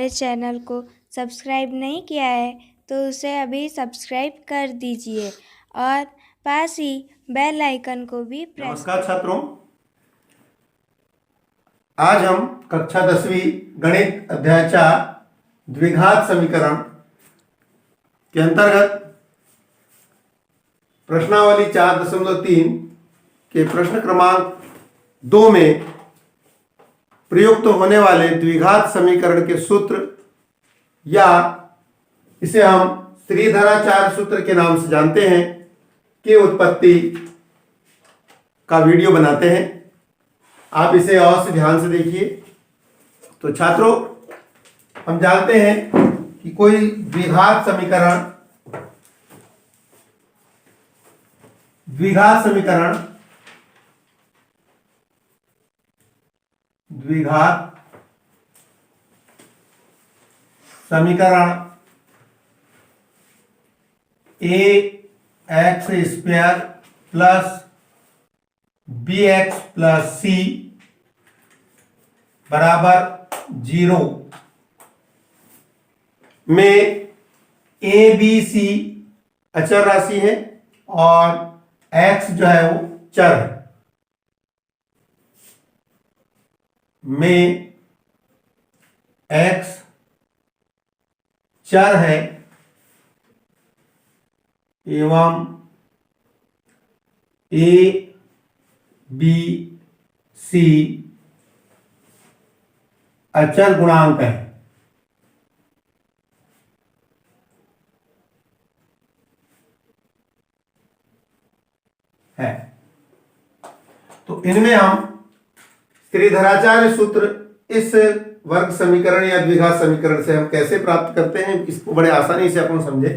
हमारे चैनल को सब्सक्राइब नहीं किया है तो उसे अभी सब्सक्राइब कर दीजिए और पास ही बेल आइकन को भी प्रेस। नमस्कार छात्रों, आज हम कक्षा 10वीं गणित अध्याय 4 द्विघात समीकरण के अंतर्गत प्रश्नावली 4.3 के प्रश्न क्रमांक 2 में प्रयुक्त होने वाले द्विघात समीकरण के सूत्र या इसे हम श्रीधराचार्य सूत्र के नाम से जानते हैं की उत्पत्ति का वीडियो बनाते हैं। आप इसे और से ध्यान से देखिए। तो छात्रों, हम जानते हैं कि कोई द्विघात समीकरण ax² plus bx plus c बराबर 0 में a b c अचर राशि है और x जो है वो चर है। में x चर है एवं a b c अचर गुणांक है। तो इनमें हम श्रीधराचार्य सूत्र इस वर्ग समीकरण या द्विघात समीकरण से हम कैसे प्राप्त करते हैं, इसको बड़े आसानी से अपन समझे।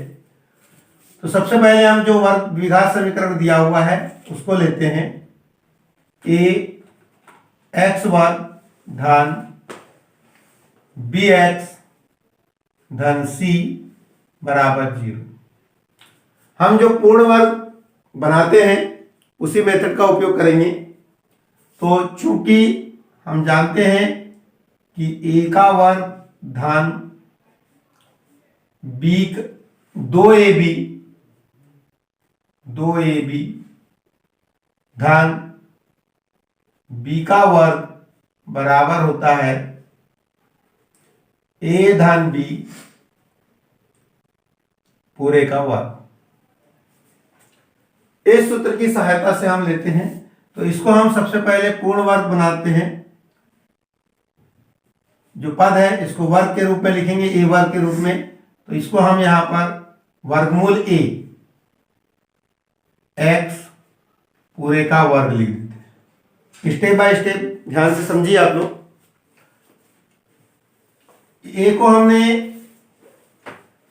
तो सबसे पहले हम जो वर्ग द्विघात समीकरण दिया हुआ है उसको लेते हैं। ax वर्ग धन bx धन c बराबर 0। हम जो पूर्ण वर्ग बनाते हैं उसी मेथड का उपयोग करेंगे। तो चूंकि हम जानते हैं कि a का वर्ग धन 2ab धन b का वर्ग बराबर होता है a धन b पूरे का वर्ग। इस सूत्र की सहायता से हम लेते हैं। तो इसको हम सबसे पहले पूर्ण वर्ग बनाते हैं। जो पद है इसको वर्ग के रूप में लिखेंगे, a वर्ग के रूप में। तो इसको हम यहां पर वर्गमूल a x पूरे का वर्ग लिख देते हैं। स्टेप बाय स्टेप ध्यान से समझिए आप लोग। a को हमने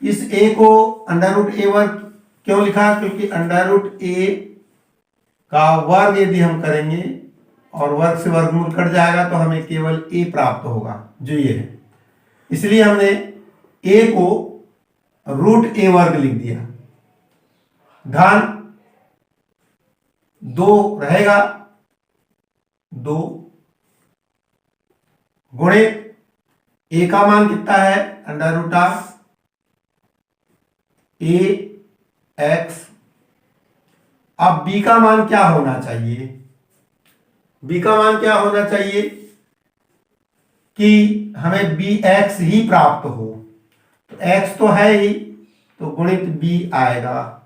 इस a को √a वर्ग क्यों लिखा? क्योंकि √a का वर्ग यदि हम करेंगे और वर्ग से वर्गमूल कट जाएगा तो हमें केवल a प्राप्त होगा, जो ये है। इसलिए हमने a को √a वर्ग लिख दिया। धन 2 रहेगा, 2 गुणित a का मान कितना है? √ax। अब b का मान क्या होना चाहिए? b का मान क्या होना चाहिए कि हमें bx ही प्राप्त हो। तो x तो है ही, तो गुणित b आएगा।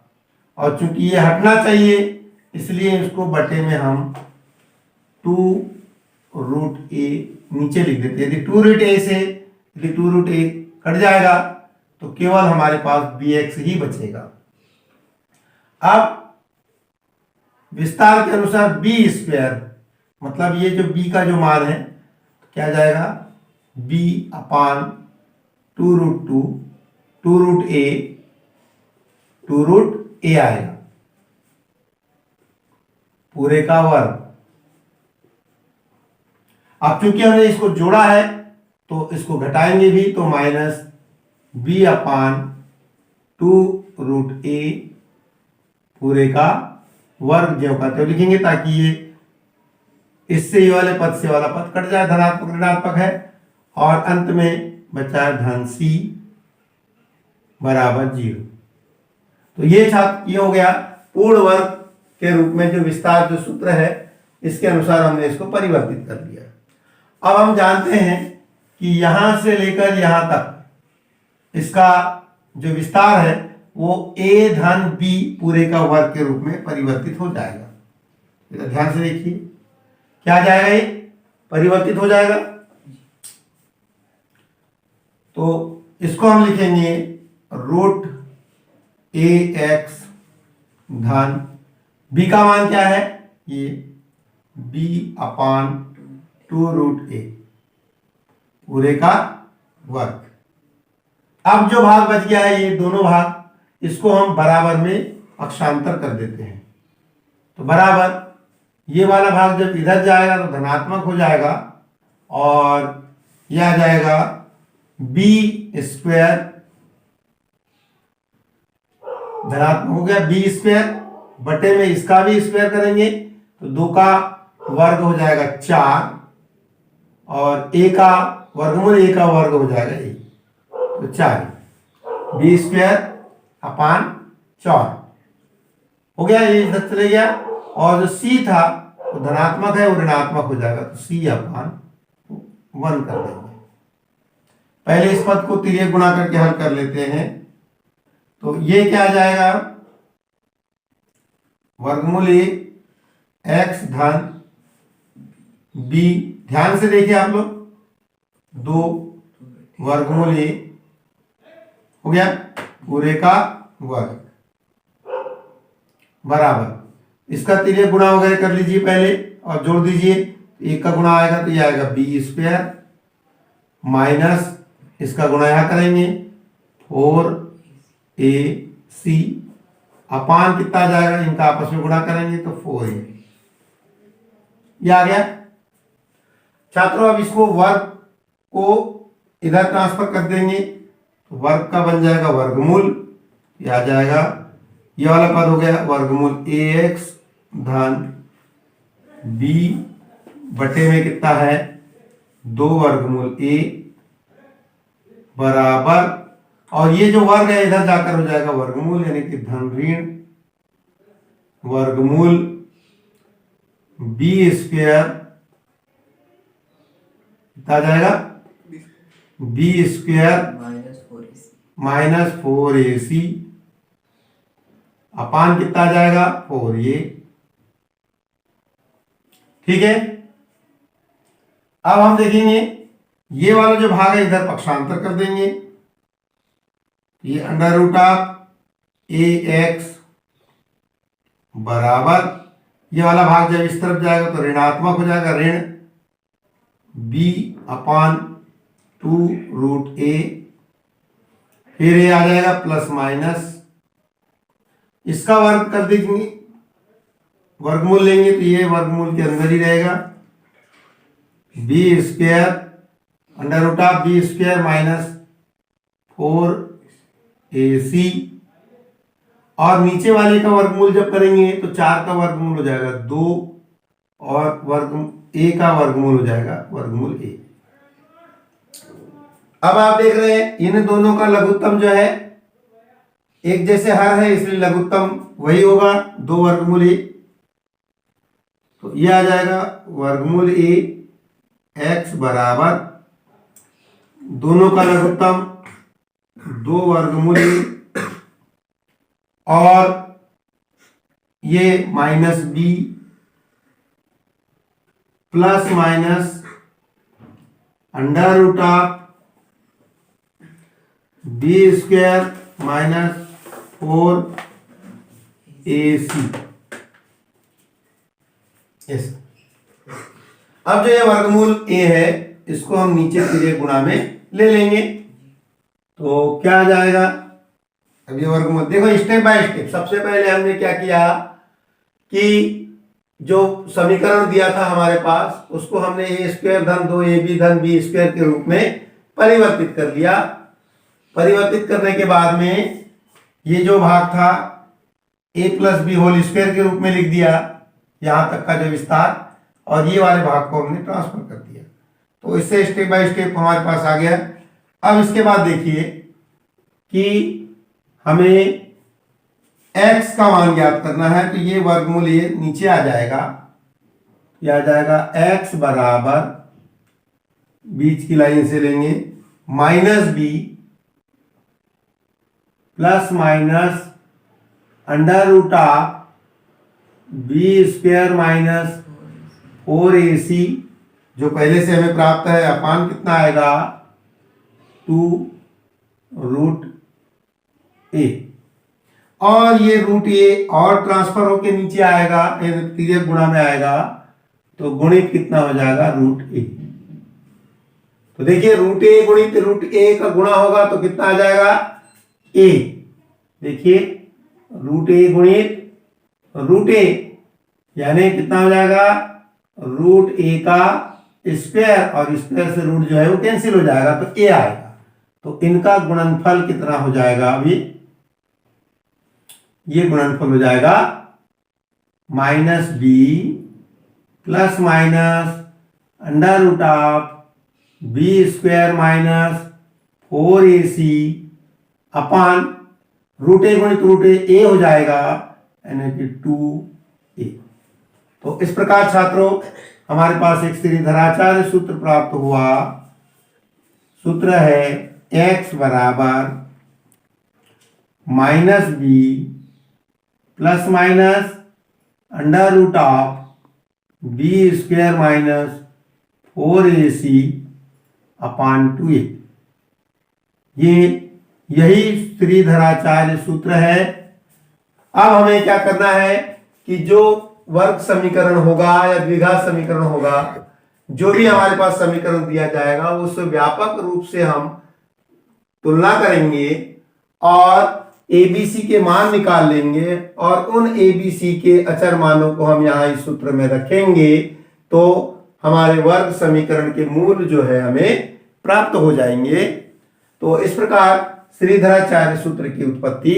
और चूंकि ये हटना चाहिए इसलिए इसको बटे में हम 2√a नीचे लिख देते हैं। यदि 2√a कट जाएगा तो केवल हमारे पास bx ही बचेगा। अब विस्तार के अनुसार b² मतलब ये जो b का जो मान है क्या जाएगा? b अपान 2√2 2√a आएगा पूरे का वर्ग। अब चूंकि हमने इसको जोड़ा है तो इसको घटाएंगे भी, तो माइनस b अपान 2√a पूरे का वर्ग ज्यों का त्यों लिखेंगे, ताकि ये इससे ये वाले पद से वाला पद कट जाए, धनात्मक ऋणात्मक है, और अंत में बचा धन सी बराबर 0। तो ये छात्र ये हो गया पूर्ण वर्ग के रूप में जो विस्तार जो सूत्र है इसके अनुसार हमने इसको परिवर्तित कर दिया। अब हम जानते हैं कि यहां से लेकर यहां तक इसका जो विस्तार है वो a धन b पूरे का वर्ग के रूप में परिवर्तित हो जाएगा। तो ध्यान से देखिए क्या जाएगा, ये परिवर्तित हो जाएगा। तो इसको हम लिखेंगे रूट ax धन b का मान क्या है, ये b अपान 2 रूट a पूरे का वर्ग। अब जो भाग बच गया है ये दोनों भाग, इसको हम बराबर में अक्षांतर कर देते हैं। तो बराबर ये वाला भाग जब इधर जाएगा तो धनात्मक हो जाएगा और यह आ जाएगा b स्क्वायर धनात्मक हो गया, b स्क्वायर बटे में इसका भी स्क्वायर करेंगे तो 2 का वर्ग हो जाएगा 4 और a का वर्गमूल a का वर्ग हो जाएगा 1, तो 4 b स्क्वायर अपान 4 हो गया, ये इधर चले गया। और जो c था वो धनात्मक है वो ऋणात्मक हो जाएगा, तो c अपान 1 कर देंगे। पहले इस पद को तिर्यक गुणा करके हल कर लेते हैं। तो ये क्या आ जाएगा, वर्गमूल x धन b, ध्यान से देखिए आप लोग, 2 वर्गमूल a हो गया पूरे का वर्ग बराबर इसका तिर्यक गुणा वगैरह कर लीजिए पहले और जोड़ दीजिए। 1 का गुणा आएगा तो ये आएगा b स्क्वायर माइनस इसका गुणा यहां करेंगे 4ac अपान कितना आ जाएगा, इनका आपस में गुणा करेंगे तो 4a, ये आ गया। छात्रों अब इसको वर्ग को इधर ट्रांसफर कर देंगे तो वर्ग का बन जाएगा वर्गमूल, ये आ जाएगा, ये वाला पद हो गया वर्गमूल ax धन b बटे में कितना है 2 वर्गमूल a बराबर, और ये जो वर्ग है इधर जाकर हो जाएगा वर्गमूल, यानी कि धन ऋण वर्गमूल b स्क्वायर कितना जाएगा b स्क्वायर माइनस 4ac अपान कितना आ जाएगा 4a। ठीक है, अब हम देखेंगे ये वाला जो भाग है इधर पक्षांतर कर देंगे। ये अंडर रूट ऑफ ax बराबर, ये वाला भाग जब इस तरफ जाएगा तो ऋणात्मक हो जाएगा, ऋण b अपान 2 रूट a, फिर ये आ जाएगा प्लस माइनस, इसका वर्ग कर देंगे, वर्गमूल लेंगे तो ये वर्गमूल के अंदर ही रहेगा, b square under root of b square minus 4ac, और नीचे वाले का वर्गमूल जब करेंगे तो 4 का वर्गमूल हो जाएगा 2 और वर्ग a का वर्गमूल हो जाएगा वर्गमूल a। अब आप देख रहे हैं इन दोनों का लघुत्तम जो है एक जैसे हर है, इसलिए लघुत्तम वही होगा 2 वर्गमूल a, तो ये आ जाएगा वर्गमूल a x बराबर दोनों का लघुत्तम 2 वर्गमूल a और ये minus b plus minus under root of b square minus 4ac। Yes, अब जो ये वर्गमूल a है इसको हम नीचे तिर्यक गुणा में ले लेंगे तो क्या आ जाएगा, अब ये वर्गमूल देखो स्टेप बाय स्टेप। सबसे पहले हमने क्या किया कि जो समीकरण दिया था हमारे पास उसको हमने a स्क्वायर धन 2ab धन b स्क्वायर के रूप में परिवर्तित कर लिया। परिवर्तित करने के बाद में ये जो भाग था a plus B whole square के रूप में लिख दिया, यहां तक का जो विस्तार, और ये वाले भाग को हमने ट्रांसफर कर दिया। तो इससे स्टेप बाय स्टेप हमारे पास आ गया अब इसके बाद देखिए कि हमें x का मान ज्ञात करना है, तो ये वर्गमूल ये नीचे आ जाएगा, ये आ जाएगा x बराबर, बीच की लाइन से लेंगे, -b plus minus √ b² minus 4ac, जो पहले से हमें प्राप्त है, अपान कितना आएगा 2√a, और ये √a और ट्रांसफर होके नीचे आएगा, तिर्यक गुणा में आएगा, तो गुणित कितना हो जाएगा √a। तो देखिए √a गुणित √a का गुणा होगा तो कितना आ जाएगा a। देखिए √a गुणित √a यानी कितना हो जाएगा √a का स्क्वायर, और स्क्वायर से रूट जो है वो कैंसिल हो जाएगा तो a आएगा। तो इनका गुणनफल कितना हो जाएगा, अभी ये गुणनफल हो जाएगा -b plus minus √b² minus 4ac upon √a गुणित √a हो जाएगा, यानी कि 2a। तो इस प्रकार छात्रों हमारे पास एक श्रीधराचार्य सूत्र प्राप्त हुआ। सूत्र है x बराबर -b plus minus √b² minus 4ac अपान 2a। यही श्रीधराचार्य सूत्र है। अब हमें क्या करना है कि जो वर्ग समीकरण होगा या द्विघात समीकरण होगा, जो भी हमारे पास समीकरण दिया जाएगा, उस व्यापक रूप से हम तुलना करेंगे और एबीसी के मान निकाल लेंगे, और उन एबीसी के अचर मानों को हम यहाँ इस सूत्र में रखेंगे, तो हमारे वर्ग समीकरण के मूल जो है हमें प्राप्त हो जाएंगे। तो इस प्रकार श्रीधराचार्य सूत्र की उत्पत्ति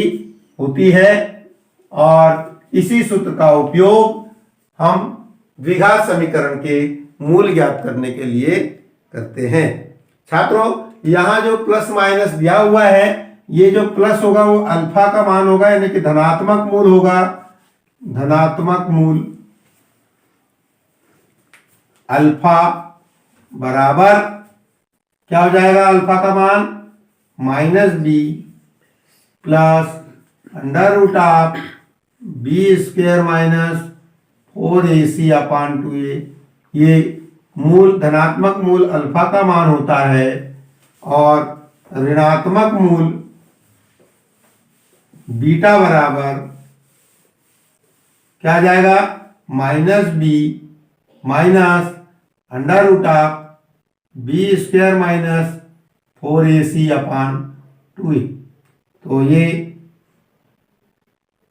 होती है, और इसी सूत्र का उपयोग हम द्विघात समीकरण के मूल ज्ञात करने के लिए करते हैं। छात्रों यहाँ जो प्लस माइनस दिया हुआ है, ये जो प्लस होगा वो अल्फा का मान होगा, यानी कि धनात्मक मूल होगा। धनात्मक मूल अल्फा बराबर क्या हो जाएगा, अल्फा का मान -b plus √b² minus 4ac अपान 2a। ये मूल धनात्मक मूल अल्फा का मान होता है, और ऋणात्मक मूल बीटा बराबर क्या आ जाएगा, -b minus √b² minus 4ac अपान 2a। तो ये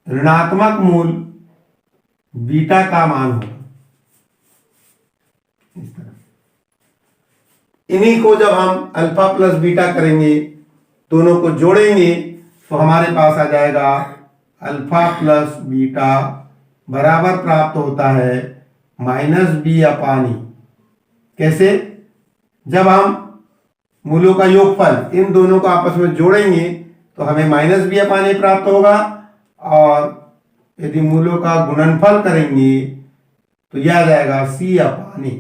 ऋणात्मक मूल बीटा का मान होगा इस तरह। इन्हीं को जब हम अल्फा प्लस बीटा करेंगे, दोनों को जोड़ेंगे, तो हमारे पास आ जाएगा अल्फा प्लस बीटा बराबर प्राप्त होता है -b अपान e। कैसे, जब हम मूलों का योगफल इन दोनों को आपस में जोड़ेंगे तो हमें -b अपान e प्राप्त होगा, और यदि मूलों का गुणनफल करेंगे तो यह आ जाएगा c अपान e।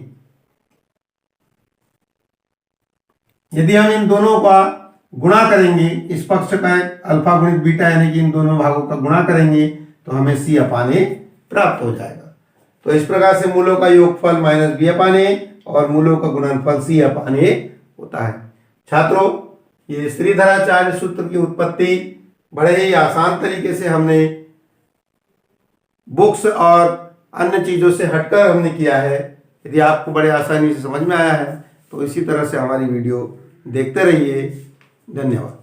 यदि हम इन दोनों का गुणा करेंगे, इस पक्ष का अल्फा गुणित बीटा यानी कि इन दोनों भागों का गुणा करेंगे, तो हमें c अपान e प्राप्त हो जाएगा। तो इस प्रकार से मूलों का योगफल -b अपान e और मूलों का गुणनफल c अपान e होता है। छात्रों ये श्रीधराचार्य सूत्र की उत्पत्ति बड़े ही आसान तरीके से हमने बुक्स और अन्य चीजों से हटकर हमने किया है। यदि आपको बड़े आसानी से समझ में आया है तो इसी तरह से हमारी वीडियो देखते रहिए। धन्यवाद।